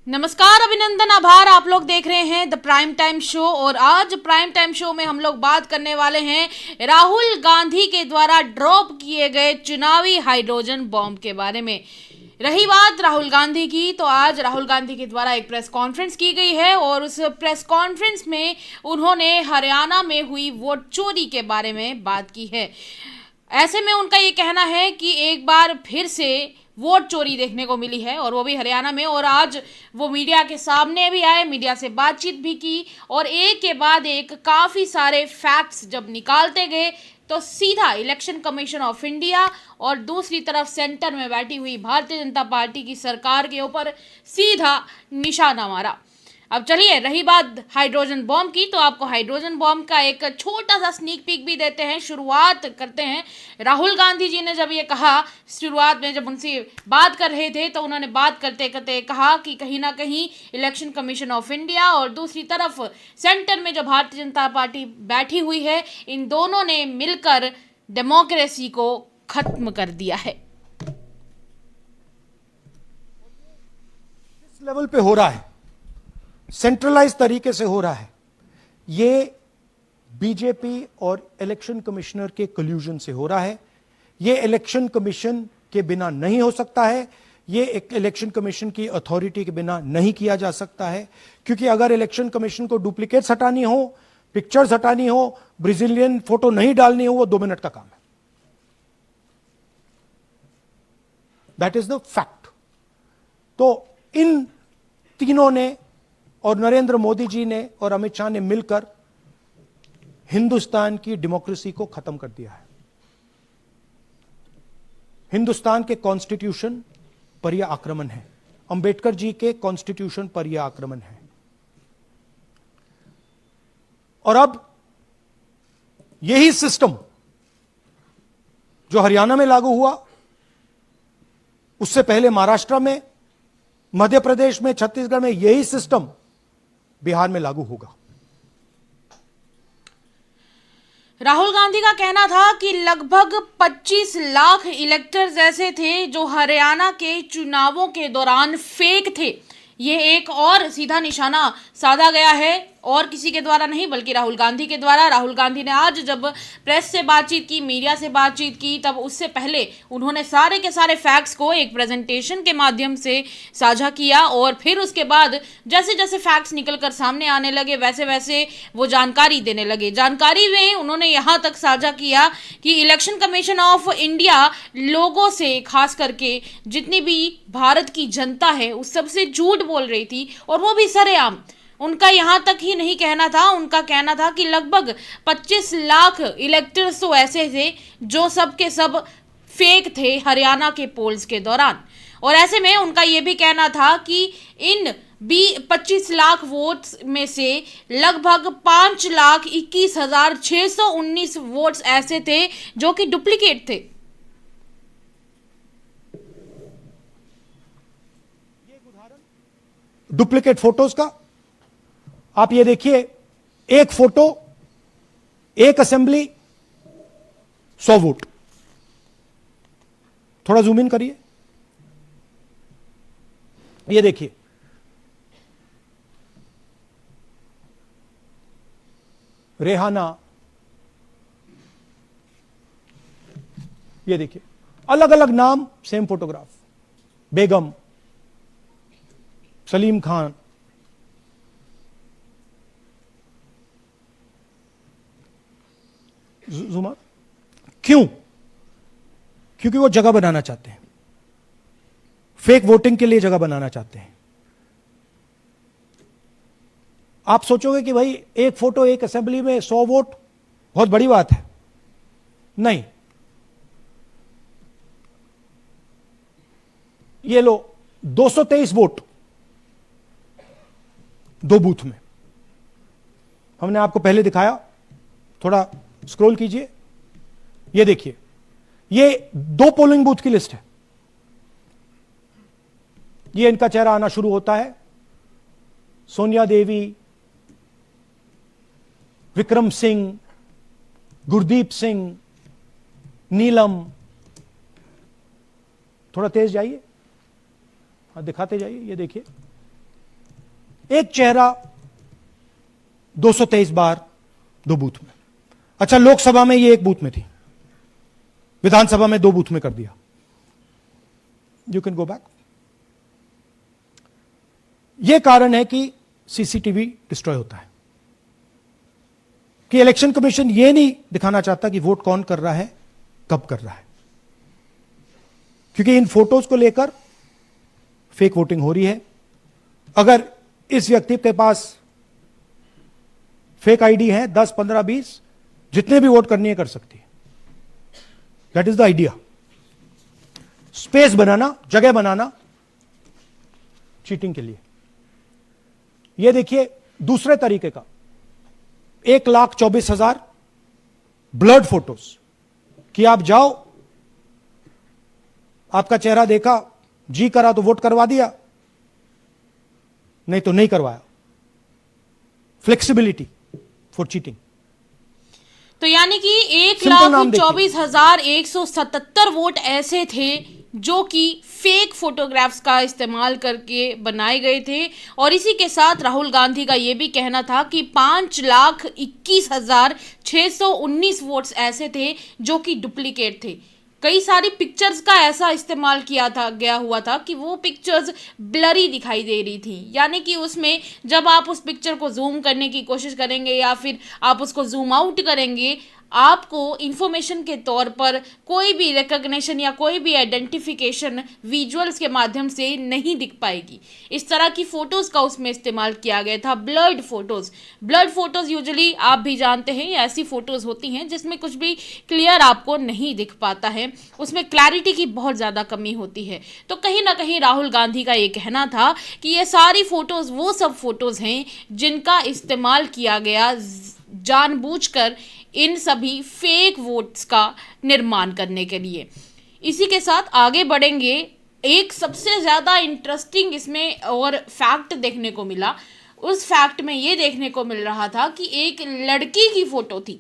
नमस्कार, अभिनंदन, आभार। आप लोग देख रहे हैं द प्राइम टाइम शो और आज प्राइम टाइम शो में हम लोग बात करने वाले हैं राहुल गांधी के द्वारा ड्रॉप किए गए चुनावी हाइड्रोजन बॉम्ब के बारे में। रही बात राहुल गांधी की, तो आज राहुल गांधी के द्वारा एक प्रेस कॉन्फ्रेंस की गई है और उस प्रेस कॉन्फ्रेंस में उन्होंने हरियाणा में हुई वोट चोरी के बारे में बात की है। ऐसे में उनका ये कहना है कि एक बार फिर से वोट चोरी देखने को मिली है और वो भी हरियाणा में। और आज वो मीडिया के सामने भी आए, मीडिया से बातचीत भी की और एक के बाद एक काफ़ी सारे फैक्ट्स जब निकालते गए तो सीधा इलेक्शन कमीशन ऑफ इंडिया और दूसरी तरफ सेंटर में बैठी हुई भारतीय जनता पार्टी की सरकार के ऊपर सीधा निशाना मारा। अब चलिए, रही बात हाइड्रोजन बॉम्ब की, तो आपको हाइड्रोजन बॉम्ब का एक छोटा सा स्नीक पीक भी देते हैं। शुरुआत करते हैं। राहुल गांधी जी ने जब ये कहा, शुरुआत में जब उनसे बात कर रहे थे तो उन्होंने बात करते करते कहा कि कहीं ना कहीं इलेक्शन कमीशन ऑफ इंडिया और दूसरी तरफ सेंटर में जो भारतीय जनता पार्टी बैठी हुई है, इन दोनों ने मिलकर डेमोक्रेसी को खत्म कर दिया है। इस लेवल पे हो रहा है, सेंट्रलाइज तरीके से हो रहा है। ये बीजेपी और इलेक्शन कमिश्नर के कल्यूजन से हो रहा है। ये इलेक्शन कमीशन के बिना नहीं हो सकता है। ये एक इलेक्शन कमीशन की अथॉरिटी के बिना नहीं किया जा सकता है, क्योंकि अगर इलेक्शन कमीशन को डुप्लीकेट्स हटानी हो, पिक्चर्स हटानी हो, ब्राजीलियन फोटो नहीं डालनी हो, वो 2 मिनट का काम है। That is the fact. तो इन तीनों ने और नरेंद्र मोदी जी ने और अमित शाह ने मिलकर हिंदुस्तान की डेमोक्रेसी को खत्म कर दिया है। हिंदुस्तान के कॉन्स्टिट्यूशन पर यह आक्रमण है, अंबेडकर जी के कॉन्स्टिट्यूशन पर यह आक्रमण है। और अब यही सिस्टम जो हरियाणा में लागू हुआ, उससे पहले महाराष्ट्र में, मध्य प्रदेश में, छत्तीसगढ़ में, यही सिस्टम बिहार में लागू होगा। राहुल गांधी का कहना था कि लगभग 25 लाख इलेक्टर्स ऐसे थे जो हरियाणा के चुनावों के दौरान फेक थे। ये एक और सीधा निशाना साधा गया है, और किसी के द्वारा नहीं बल्कि राहुल गांधी के द्वारा। राहुल गांधी ने आज जब प्रेस से बातचीत की, मीडिया से बातचीत की, तब उससे पहले उन्होंने सारे के सारे फैक्ट्स को एक प्रेजेंटेशन के माध्यम से साझा किया और फिर उसके बाद जैसे जैसे फैक्ट्स निकलकर सामने आने लगे वैसे वैसे वो जानकारी देने लगे। जानकारी में उन्होंने यहाँ तक साझा किया कि इलेक्शन कमीशन ऑफ इंडिया लोगों से, खास करके जितनी भी भारत की जनता है, उस सबसे झूठ बोल रही थी, और वो भी सरेआम। उनका यहाँ तक ही नहीं कहना था, उनका कहना था कि लगभग 25 लाख इलेक्टर्स तो ऐसे थे जो सब के सब फेक थे हरियाणा के पोल्स के दौरान। और ऐसे में उनका यह भी कहना था कि इन 25 लाख वोट्स में से लगभग 5,21,619 वोट्स ऐसे थे जो कि डुप्लीकेट थे। डुप्लीकेट फोटोज का आप ये देखिए, एक फोटो, एक असेंबली, 100 वोट। थोड़ा जूम इन करिए, ये देखिए, रेहाना, ये देखिए, अलग अलग नाम, सेम फोटोग्राफ। बेगम, सलीम खान, जुमा। क्यों? क्योंकि वो जगह बनाना चाहते हैं, फेक वोटिंग के लिए जगह बनाना चाहते हैं। आप सोचोगे कि भाई एक फोटो, एक असेंबली में 100 वोट बहुत बड़ी बात है। नहीं, ये लो 223 वोट 2 बूथ में। हमने आपको पहले दिखाया, थोड़ा स्क्रॉल कीजिए, ये देखिए, ये 2 पोलिंग बूथ की लिस्ट है। ये इनका चेहरा आना शुरू होता है, सोनिया देवी, विक्रम सिंह, गुरदीप सिंह, नीलम। थोड़ा तेज जाइए, दिखाते जाइए, ये देखिए, एक चेहरा 223 बार 2 बूथ में। अच्छा, लोकसभा में ये 1 बूथ में थी, विधानसभा में 2 बूथ में कर दिया। You can go back. यह कारण है कि सीसीटीवी डिस्ट्रॉय होता है, कि इलेक्शन कमीशन यह नहीं दिखाना चाहता कि वोट कौन कर रहा है, कब कर रहा है, क्योंकि इन फोटोज को लेकर फेक वोटिंग हो रही है। अगर इस व्यक्ति के पास फेक आईडी है 10, 15, 20, जितने भी वोट करनी है कर सकती है। That is the idea. Space बनाना, जगह बनाना चीटिंग के लिए। यह देखिए दूसरे तरीके का 1,24,000 ब्लर्ड फोटोज कि आप जाओ, आपका चेहरा देखा, जी करा तो वोट करवा दिया, नहीं तो नहीं करवाया। Flexibility for cheating. तो यानी कि 1,24,177 वोट ऐसे थे जो कि फेक फोटोग्राफ्स का इस्तेमाल करके बनाए गए थे। और इसी के साथ राहुल गांधी का यह भी कहना था कि 5,21,619 वोट्स ऐसे थे जो कि डुप्लीकेट थे। कई सारी पिक्चर्स का ऐसा इस्तेमाल गया हुआ था कि वो पिक्चर्स ब्लरी दिखाई दे रही थी, यानी कि उसमें जब आप उस पिक्चर को जूम करने की कोशिश करेंगे या फिर आप उसको जूम आउट करेंगे, आपको इंफॉर्मेशन के तौर पर कोई भी रिकग्निशन या कोई भी आइडेंटिफिकेशन विजुअल्स के माध्यम से नहीं दिख पाएगी। इस तरह की फोटोज़ का उसमें इस्तेमाल किया गया था, ब्लर्ड फोटोज़ यूजुअली आप भी जानते हैं ऐसी फोटोज़ होती हैं जिसमें कुछ भी क्लियर आपको नहीं दिख पाता है, उसमें क्लैरिटी की बहुत ज़्यादा कमी होती है। तो कहीं ना कहीं राहुल गांधी का ये कहना था कि ये सारी फोटोज़ वो सब फोटोज़ हैं जिनका इस्तेमाल किया गया जानबूझकर इन सभी फेक वोट्स का निर्माण करने के लिए। इसी के साथ आगे बढ़ेंगे। एक सबसे ज़्यादा इंटरेस्टिंग इसमें और फैक्ट देखने को मिला। उस फैक्ट में ये देखने को मिल रहा था कि एक लड़की की फ़ोटो थी,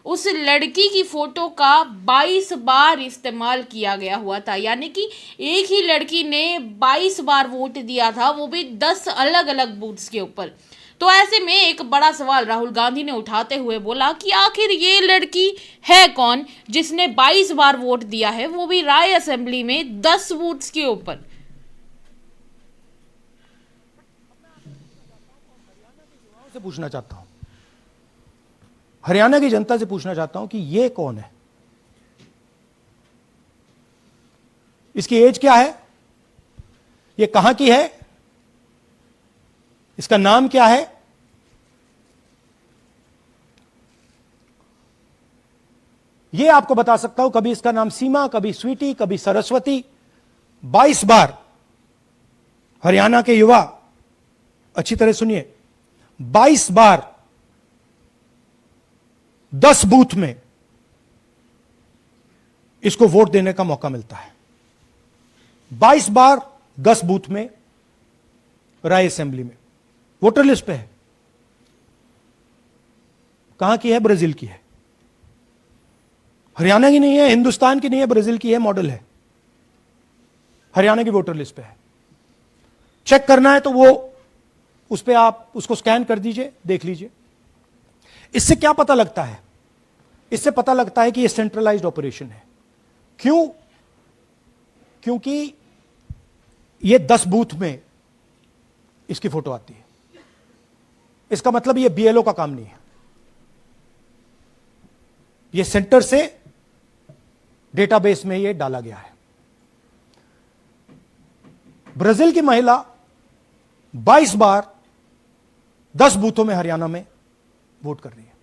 उस लड़की की फ़ोटो का 22 बार इस्तेमाल किया गया हुआ था, यानी कि एक ही लड़की ने 22 बार वोट दिया था, वो भी 10 अलग अलग बूथ्स के ऊपर। तो ऐसे में एक बड़ा सवाल राहुल गांधी ने उठाते हुए बोला कि आखिर ये लड़की है कौन जिसने 22 बार वोट दिया है, वो भी राय असेंबली में 10 बूथ्स के ऊपर। से पूछना चाहता हूं, हरियाणा की जनता से पूछना चाहता हूं कि ये कौन है, इसकी एज क्या है, ये कहां की है, इसका नाम क्या है। यह आपको बता सकता हूं, कभी इसका नाम सीमा, कभी स्वीटी, कभी सरस्वती। 22 बार हरियाणा के युवा अच्छी तरह सुनिए, 22 बार 10 बूथ में इसको वोट देने का मौका मिलता है। 22 बार 10 बूथ में राय असेंबली में वोटर लिस्ट पे है। कहां की है? ब्राजील की है, हरियाणा की नहीं है, हिंदुस्तान की नहीं है, ब्राजील की है, मॉडल है, हरियाणा की वोटर लिस्ट पे है। चेक करना है तो वो उस पे आप उसको स्कैन कर दीजिए, देख लीजिए। इससे क्या पता लगता है? इससे पता लगता है कि ये सेंट्रलाइज्ड ऑपरेशन है। क्यों? क्योंकि ये 10 बूथ में इसकी फोटो आती है। इसका मतलब ये बीएलओ का काम नहीं है, ये सेंटर से डेटाबेस में ये डाला गया है। ब्राजील की महिला 22 बार 10 बूथों में हरियाणा में वोट कर रही है।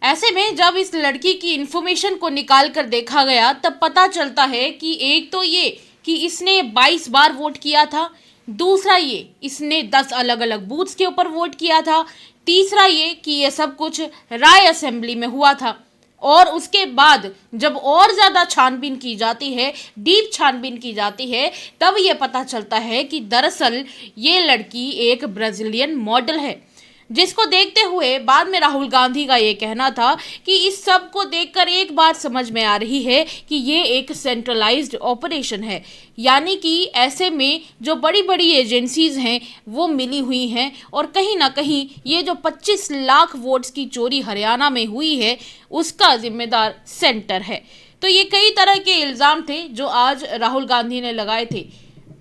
ऐसे में जब इस लड़की की इंफॉर्मेशन को निकाल कर देखा गया तब पता चलता है कि एक तो ये कि इसने 22 बार वोट किया था, दूसरा ये इसने 10 अलग अलग बूथ्स के ऊपर वोट किया था, तीसरा ये कि ये सब कुछ राय असेंबली में हुआ था। और उसके बाद जब और ज़्यादा छानबीन की जाती है, डीप छानबीन की जाती है, तब ये पता चलता है कि दरअसल ये लड़की एक ब्राज़ीलियन मॉडल है। जिसको देखते हुए बाद में राहुल गांधी का ये कहना था कि इस सब को देखकर एक बात समझ में आ रही है कि ये एक सेंट्रलाइज्ड ऑपरेशन है, यानी कि ऐसे में जो बड़ी बड़ी एजेंसीज हैं वो मिली हुई हैं और कहीं ना कहीं ये जो 25 लाख वोट्स की चोरी हरियाणा में हुई है उसका जिम्मेदार सेंटर है। तो ये कई तरह के इल्ज़ाम थे जो आज राहुल गांधी ने लगाए थे,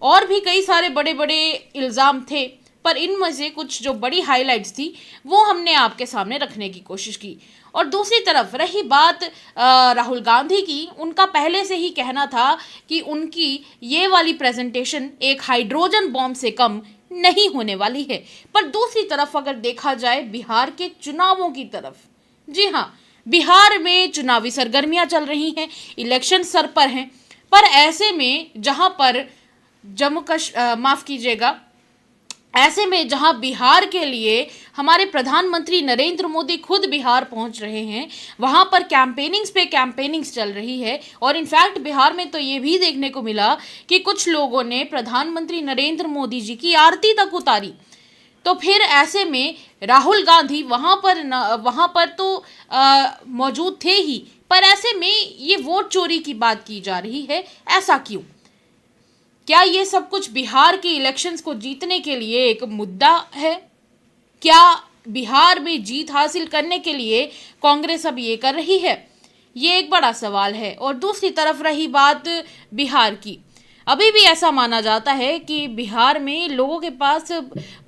और भी कई सारे बड़े बड़े इल्ज़ाम थे, पर इनमें से कुछ जो बड़ी हाइलाइट्स थी वो हमने आपके सामने रखने की कोशिश की। और दूसरी तरफ रही बात राहुल गांधी की, उनका पहले से ही कहना था कि उनकी ये वाली प्रेजेंटेशन एक हाइड्रोजन बॉम्ब से कम नहीं होने वाली है। पर दूसरी तरफ अगर देखा जाए बिहार के चुनावों की तरफ, जी हाँ, बिहार में चुनावी सरगर्मियां चल रही हैं, इलेक्शन सर पर हैं, पर ऐसे में जहां पर ऐसे में जहां बिहार के लिए हमारे प्रधानमंत्री नरेंद्र मोदी खुद बिहार पहुंच रहे हैं, वहां पर कैंपेनिंग्स पे कैंपेनिंग्स चल रही है। और इनफैक्ट बिहार में तो ये भी देखने को मिला कि कुछ लोगों ने प्रधानमंत्री नरेंद्र मोदी जी की आरती तक उतारी। तो फिर ऐसे में राहुल गांधी वहां पर तो मौजूद थे ही, पर ऐसे में ये वोट चोरी की बात की जा रही है, ऐसा क्यों? क्या ये सब कुछ बिहार के इलेक्शंस को जीतने के लिए एक मुद्दा है? क्या बिहार में जीत हासिल करने के लिए कांग्रेस अब ये कर रही है? ये एक बड़ा सवाल है। और दूसरी तरफ रही बात बिहार की, अभी भी ऐसा माना जाता है कि बिहार में लोगों के पास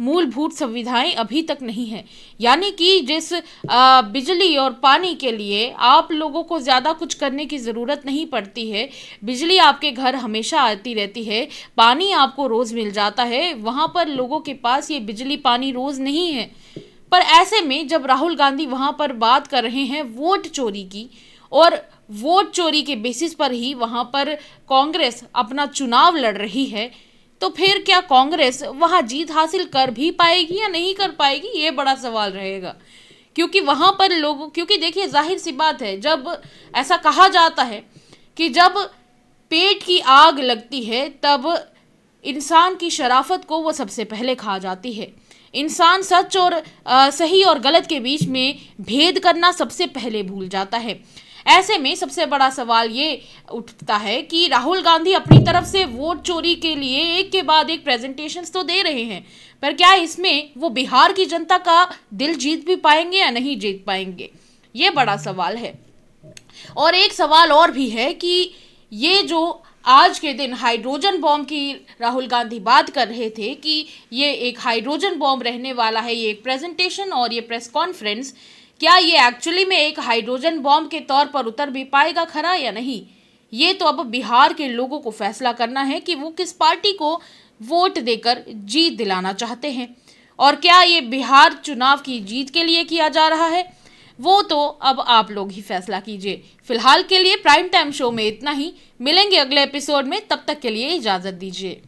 मूलभूत सुविधाएं अभी तक नहीं है, यानी कि जिस बिजली और पानी के लिए आप लोगों को ज़्यादा कुछ करने की ज़रूरत नहीं पड़ती है, बिजली आपके घर हमेशा आती रहती है, पानी आपको रोज़ मिल जाता है, वहाँ पर लोगों के पास ये बिजली पानी रोज़ नहीं है। पर ऐसे में जब राहुल गांधी वहाँ पर बात कर रहे हैं वोट चोरी की, और वोट चोरी के बेसिस पर ही वहां पर कांग्रेस अपना चुनाव लड़ रही है, तो फिर क्या कांग्रेस वहां जीत हासिल कर भी पाएगी या नहीं कर पाएगी, ये बड़ा सवाल रहेगा। क्योंकि वहां पर क्योंकि देखिए, जाहिर सी बात है, जब ऐसा कहा जाता है कि जब पेट की आग लगती है तब इंसान की शराफत को वो सबसे पहले खा जाती है। इंसान सच और सही और गलत के बीच में भेद करना सबसे पहले भूल जाता है। ऐसे में सबसे बड़ा सवाल ये उठता है कि राहुल गांधी अपनी तरफ से वोट चोरी के लिए एक के बाद एक प्रेजेंटेशंस तो दे रहे हैं, पर क्या इसमें वो बिहार की जनता का दिल जीत भी पाएंगे या नहीं जीत पाएंगे, ये बड़ा सवाल है। और एक सवाल और भी है कि ये जो आज के दिन हाइड्रोजन बॉम्ब की राहुल गांधी बात कर रहे थे कि ये एक हाइड्रोजन बॉम्ब रहने वाला है, ये एक प्रेजेंटेशन और ये प्रेस कॉन्फ्रेंस, क्या ये एक्चुअली में एक हाइड्रोजन बॉम्ब के तौर पर उतर भी पाएगा खरा या नहीं? ये तो अब बिहार के लोगों को फैसला करना है कि वो किस पार्टी को वोट देकर जीत दिलाना चाहते हैं। और क्या ये बिहार चुनाव की जीत के लिए किया जा रहा है, वो तो अब आप लोग ही फैसला कीजिए। फिलहाल के लिए प्राइम टाइम शो में इतना ही, मिलेंगे अगले एपिसोड में, तब तक के लिए इजाज़त दीजिए।